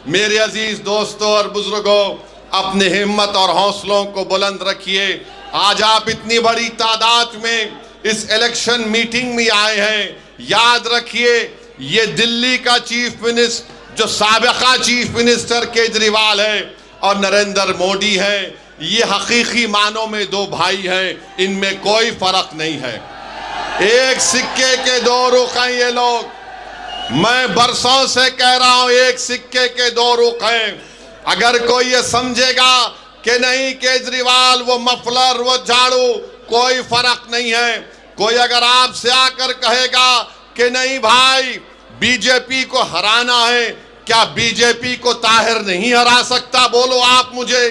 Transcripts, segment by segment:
मेरे अजीज दोस्तों और बुजुर्गों, अपने हिम्मत और हौसलों को बुलंद रखिए। आज आप इतनी बड़ी तादाद में इस इलेक्शन मीटिंग में आए हैं। याद रखिए, ये दिल्ली का चीफ मिनिस्टर, जो साबिका चीफ मिनिस्टर केजरीवाल है, और नरेंद्र मोदी है, ये हकीकी मानों में दो भाई हैं। इनमें कोई फर्क नहीं है। एक सिक्के के दो रुख हैं ये लोग। मैं बरसों से कह रहा हूं, एक सिक्के के दो रुख हैं। अगर कोई ये समझेगा कि नहीं केजरीवाल वो मफलर वो झाड़ू कोई फर्क नहीं है, कोई अगर आपसे आकर कहेगा कि नहीं भाई बीजेपी को हराना है, क्या बीजेपी को ताहिर नहीं हरा सकता? बोलो आप मुझे,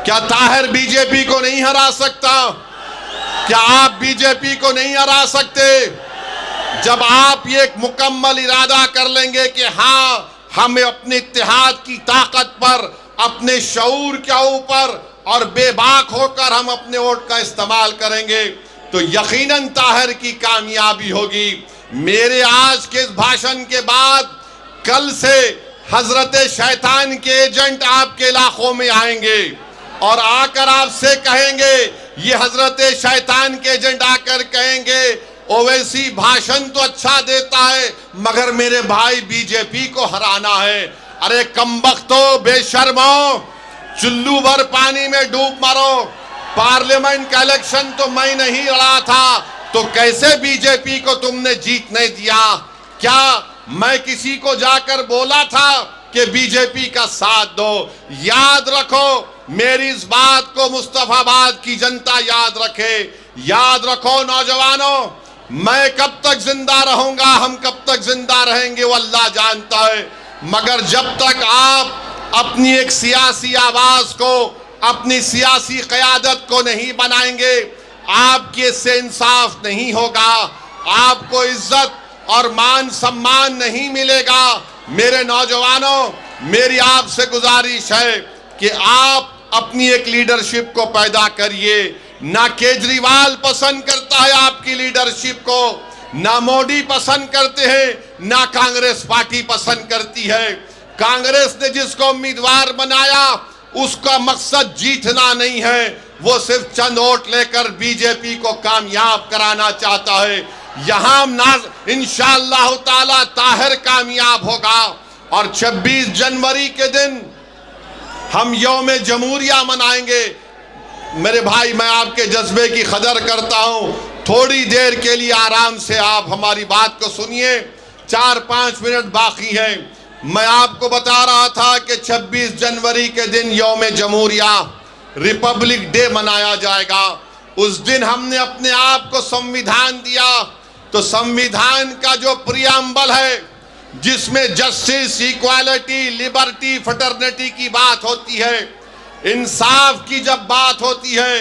क्या ताहिर बीजेपी को नहीं हरा सकता? क्या आप बीजेपी को नहीं हरा सकते? जब आप ये एक मुकम्मल इरादा कर लेंगे कि हाँ, हमें अपने इत्तेहाद की ताकत पर, अपने शऊर के ऊपर और बेबाक होकर हम अपने वोट का इस्तेमाल करेंगे, तो यकीनन ताहिर की कामयाबी होगी। मेरे आज के इस भाषण के बाद कल से हजरत शैतान के एजेंट आपके इलाकों में आएंगे और आकर आपसे कहेंगे, ये हजरत शैतान के एजेंट आकर कहेंगे ओवैसी भाषण तो अच्छा देता है मगर मेरे भाई बीजेपी को हराना है। अरे कमबख्तो, बेशर्मो, चुल्लू भर पानी में डूब मरो। पार्लियामेंट का इलेक्शन तो मैं नहीं लड़ा था, तो कैसे बीजेपी को तुमने जीतने दिया? क्या मैं किसी को जाकर बोला था कि बीजेपी का साथ दो? याद रखो, मेरी इस बात को मुस्तफाबाद की जनता याद रखे। याद रखो नौजवानों, मैं कब तक जिंदा रहूंगा, हम कब तक जिंदा रहेंगे वो अल्लाह जानता है, मगर जब तक आप अपनी एक सियासी आवाज को, अपनी सियासी क़यादत को नहीं बनाएंगे, आपके इससे इंसाफ नहीं होगा, आपको इज्जत और मान सम्मान नहीं मिलेगा। मेरे नौजवानों, मेरी आपसे गुजारिश है कि आप अपनी एक लीडरशिप को पैदा करिए। ना केजरीवाल पसंद करता है आपकी लीडरशिप को, ना मोदी पसंद करते हैं, ना कांग्रेस पार्टी पसंद करती है। कांग्रेस ने जिसको उम्मीदवार बनाया उसका मकसद जीतना नहीं है, वो सिर्फ चंद वोट लेकर बीजेपी को कामयाब कराना चाहता है। यहां इंशाअल्लाह ताला ताहिर कामयाब होगा। और 26 जनवरी के दिन हम यौम जमहूरिया मनाएंगे। मेरे भाई, मैं आपके जज्बे की कदर करता हूं। थोड़ी देर के लिए आराम से आप हमारी बात को सुनिए, 4-5 मिनट बाकी है। मैं आपको बता रहा था कि 26 जनवरी के दिन यौम जमहूरिया, रिपब्लिक डे मनाया जाएगा। उस दिन हमने अपने आप को संविधान दिया, तो संविधान का जो प्रियम्बल है, जिसमें जस्टिस, इक्वालिटी, लिबर्टी, फ्रेटर्निटी की बात होती है, इंसाफ की जब बात होती है,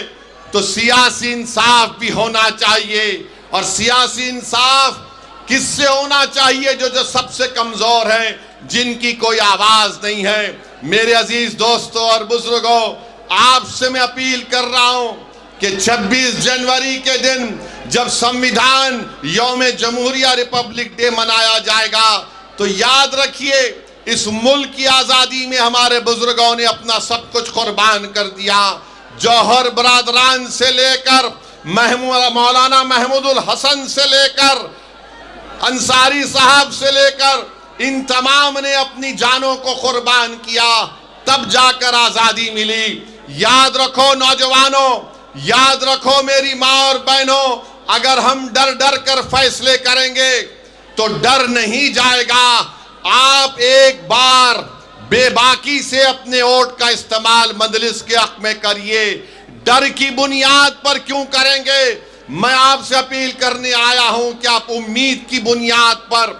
तो सियासी इंसाफ भी होना चाहिए। और सियासी इंसाफ किससे होना चाहिए? जो सबसे कमजोर है, जिनकी कोई आवाज नहीं है। मेरे अजीज दोस्तों और बुजुर्गों, आपसे मैं अपील कर रहा हूं कि 26 जनवरी के दिन जब संविधान यौम जमहूरिया, रिपब्लिक डे मनाया जाएगा, तो याद रखिए, इस मुल्क की आजादी में हमारे बुजुर्गों ने अपना सब कुछ कुर्बान कर दिया। जौहर बरादरान से लेकर मौलाना महमूदुल हसन से लेकर अंसारी साहब से लेकर इन तमाम ने अपनी जानों को कुर्बान किया, तब जाकर आजादी मिली। याद रखो नौजवानों, याद रखो मेरी माँ और बहनों, अगर हम डर डर कर फैसले करेंगे तो डर नहीं जाएगा। आप एक बार बेबाकी से अपने वोट का इस्तेमाल मजलिस के हक में करिए। डर की बुनियाद पर क्यों करेंगे? मैं आपसे अपील करने आया हूं कि आप उम्मीद की बुनियाद पर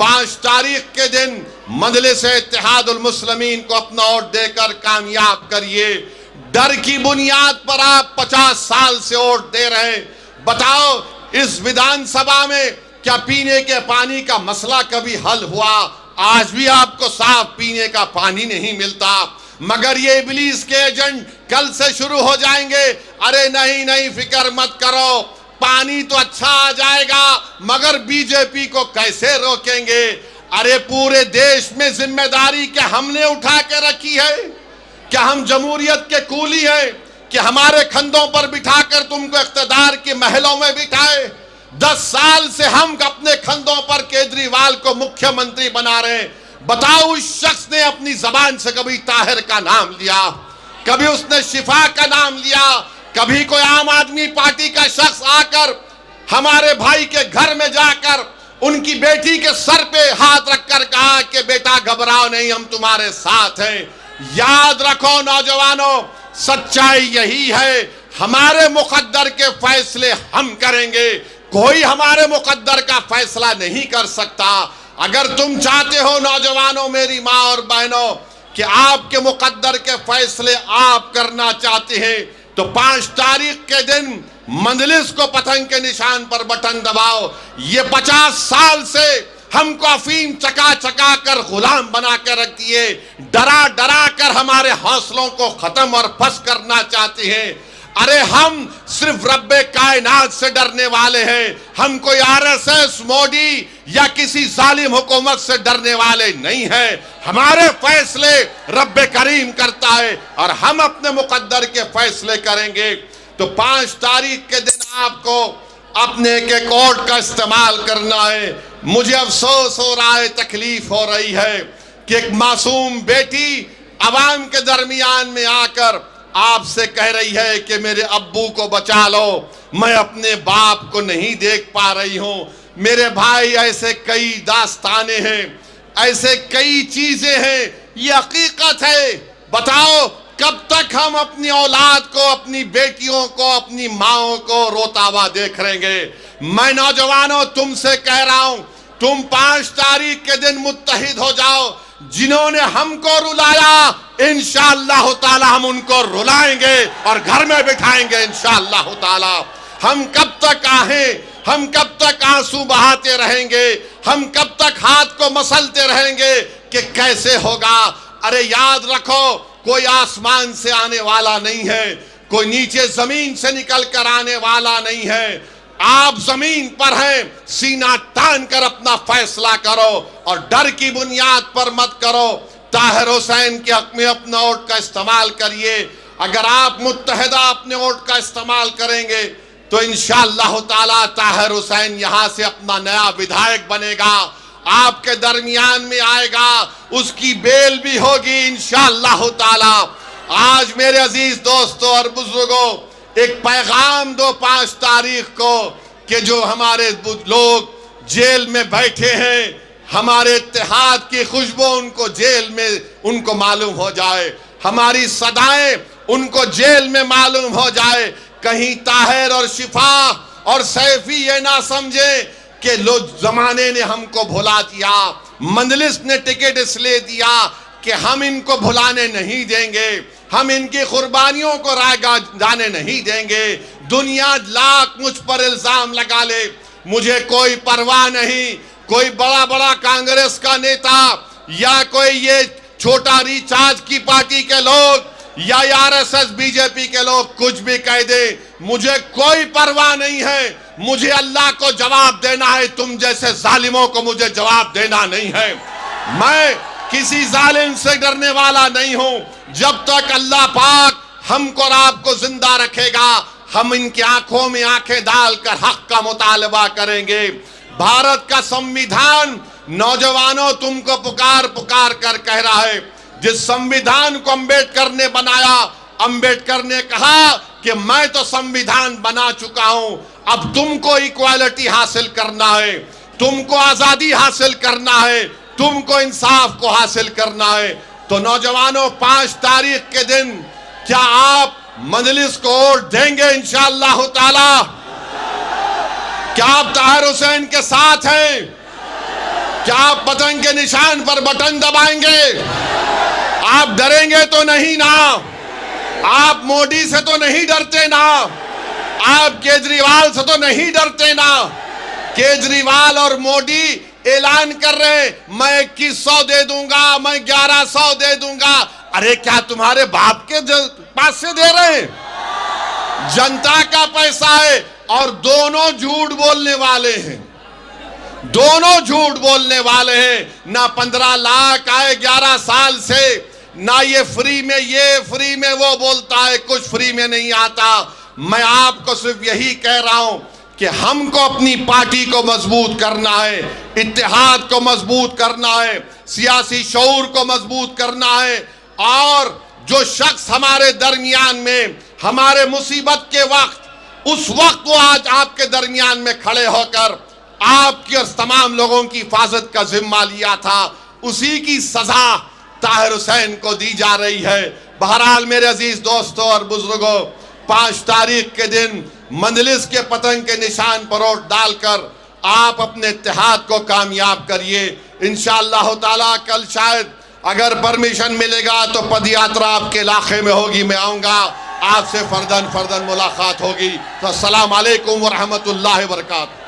5 तारीख के दिन मजलिस इत्तेहादुल मुस्लिमीन को अपना वोट देकर कामयाब करिए। डर की बुनियाद पर आप 50 साल से वोट दे रहे हैं। बताओ, इस विधानसभा में क्या पीने के पानी का मसला कभी हल हुआ? आज भी आपको साफ पीने का पानी नहीं मिलता। मगर ये इब्लीस के एजेंट कल से शुरू हो जाएंगे, अरे नहीं नहीं फिक्र मत करो, पानी तो अच्छा आ जाएगा, मगर बीजेपी को कैसे रोकेंगे? अरे पूरे देश में जिम्मेदारी क्या हमने उठा के रखी है? क्या हम जमहूरियत के कूली हैं कि हमारे कंधों पर बिठाकर तुमको इख्तिदार के महलों में बिठाए? 10 साल से हम अपने कंधों पर केजरीवाल को मुख्यमंत्री बना रहे हैं। बताओ, उस शख्स ने अपनी जबान से कभी ताहिर का नाम लिया? कभी उसने शिफा का नाम लिया? कभी कोई आम आदमी पार्टी का शख्स आकर हमारे भाई के घर में जाकर उनकी बेटी के सर पे हाथ रखकर कहा कि बेटा घबराओ नहीं, हम तुम्हारे साथ हैं? याद रखो नौजवानों, सच्चाई यही है, हमारे मुकद्दर के फैसले हम करेंगे, कोई हमारे मुकद्दर का फैसला नहीं कर सकता। अगर तुम चाहते हो नौजवानों, मेरी माँ और बहनों, कि आपके मुकद्दर के फैसले आप करना चाहते हैं, तो 5 तारीख के दिन मंजलिस को पतंग के निशान पर बटन दबाओ। ये 50 साल से हमको अफीम चका चका कर गुलाम बना कर रख दिए, डरा डरा कर हमारे हौसलों को खत्म और फस करना चाहते हैं। अरे हम सिर्फ रब्बे कायनात से डरने वाले हैं, हम कोई आरएसएस, मोदी या किसी जालिम हुकूमत से डरने वाले नहीं हैं। हमारे फैसले रब्बे करीम करता है और हम अपने मुकद्दर के फैसले करेंगे। तो 5 तारीख के दिन आपको अपने एक कोड का इस्तेमाल करना है। मुझे अफसोस हो रहा है, तकलीफ हो रही है कि एक मासूम बेटी अवाम के दरमियान में आकर आपसे कह रही है कि मेरे अब्बू को बचा लो, मैं अपने बाप को नहीं देख पा रही हूँ। मेरे भाई, ऐसे कई दास्ताने हैं, ऐसे कई चीजें हैं, ये हकीकत है। बताओ, कब तक हम अपनी औलाद को, अपनी बेटियों को, अपनी माओं को रोता हुआ देख रहेंगे? मैं नौजवानों तुमसे कह रहा हूं, तुम 5 तारीख के दिन मुत्तहिद हो जाओ। जिन्होंने हमको रुलाया, इंशाअल्लाह ताला हम उनको रुलाएंगे और घर में बिठाएंगे इंशाअल्लाह ताला। हम कब तक आहें, हम कब तक आंसू बहाते रहेंगे, हम कब तक हाथ को मसलते रहेंगे कि कैसे होगा? अरे याद रखो, कोई आसमान से आने वाला नहीं है, कोई नीचे जमीन से निकल कर आने वाला नहीं है। आप जमीन पर हैं, सीना तान कर अपना फैसला करो और डर की बुनियाद पर मत करो। ताहिर हुसैन के हक में अपना वोट का इस्तेमाल करिए। अगर आप मुत्तहिदा अपने वोट का इस्तेमाल करेंगे तो इंशाअल्लाह ताला ताहिर हुसैन यहां से अपना नया विधायक बनेगा, आपके दरमियान में आएगा, उसकी बेल भी होगी इंशाअल्लाह ताला। आज मेरे अजीज दोस्तों और बुजुर्गों, एक पैगाम दो 5 तारीख को कि जो हमारे लोग जेल में बैठे हैं, हमारे इत्तेहाद की खुशबू उनको जेल में उनको मालूम हो जाए, हमारी सदाएं उनको जेल में मालूम हो जाए। कहीं ताहिर और शिफा और सैफी ये ना समझे कि लोग जमाने ने हमको भुला दिया, मंजलिस ने टिकट इसलिए दिया कि हम इनको भुलाने नहीं देंगे, हम इनकी कुर्बानियों को रायगा जाने नहीं देंगे। दुनिया लाख मुझ पर इल्जाम लगा ले, मुझे कोई परवाह नहीं। कोई बड़ा बड़ा कांग्रेस का नेता या कोई ये छोटा रिचार्ज की पार्टी के लोग या आरएसएस बीजेपी के लोग कुछ भी कह दे, मुझे कोई परवाह नहीं है। मुझे अल्लाह को जवाब देना है, तुम जैसे जालिमों को मुझे जवाब देना नहीं है। मैं किसी जालिम से डरने वाला नहीं हूं। जब तक अल्लाह पाक हमको और आपको जिंदा रखेगा, हम इनकी आंखों में आंखें डालकर हक का मुतालबा करेंगे। भारत का संविधान नौजवानों तुमको पुकार पुकार कर कह रहा है। जिस संविधान को अंबेडकर ने बनाया, अंबेडकर ने कहा कि मैं तो संविधान बना चुका हूं, अब तुमको इक्वालिटी हासिल करना है, तुमको आजादी हासिल करना है, तुमको इंसाफ को हासिल करना है। तो नौजवानों 5 तारीख के दिन क्या आप मजलिस को वोट देंगे इंशाअल्लाह ताला? क्या आप ताहिर हुसैन के साथ हैं? क्या आप पतंग के निशान पर बटन दबाएंगे? आप डरेंगे तो नहीं ना? आप मोदी से तो नहीं डरते ना? आप केजरीवाल से तो नहीं डरते ना? केजरीवाल और मोदी ऐलान कर रहे हैं मैं 2100 दे दूंगा, मैं 1100 दे दूंगा। अरे क्या तुम्हारे बाप के पास से दे रहे हैं? जनता का पैसा है और दोनों झूठ बोलने वाले हैं। दोनों झूठ बोलने वाले हैं। ना 15 लाख आए 11 साल से, ना ये फ्री में वो बोलता है कुछ फ्री में नहीं आता। मैं आपको सिर्फ यही कह रहा हूं कि हमको अपनी पार्टी को मजबूत करना है, इत्तेहाद को मजबूत करना है, सियासी शऊर को मजबूत करना है। और जो शख्स हमारे दरमियान में हमारे मुसीबत के वक्त, उस वक्त वो आज आपके दरमियान में खड़े होकर आपकी और तमाम लोगों की हिफाजत का जिम्मा लिया था, उसी की सजा ताहिर हुसैन को दी जा रही है। बहरहाल मेरे अजीज दोस्तों और बुजुर्गों, 5 तारीख के दिन मंजलिस के पतंग के निशान पर वोट डालकर आप अपने इत्तेहाद को कामयाब करिए। इंशाअल्लाह ताला कल शायद अगर परमिशन मिलेगा तो पदयात्रा आपके इलाके में होगी, मैं आऊँगा, आपसे फर्दन मुलाकात होगी। तो अस्सलाम वालेकुम व रहमतुल्लाहि व बरकातहू।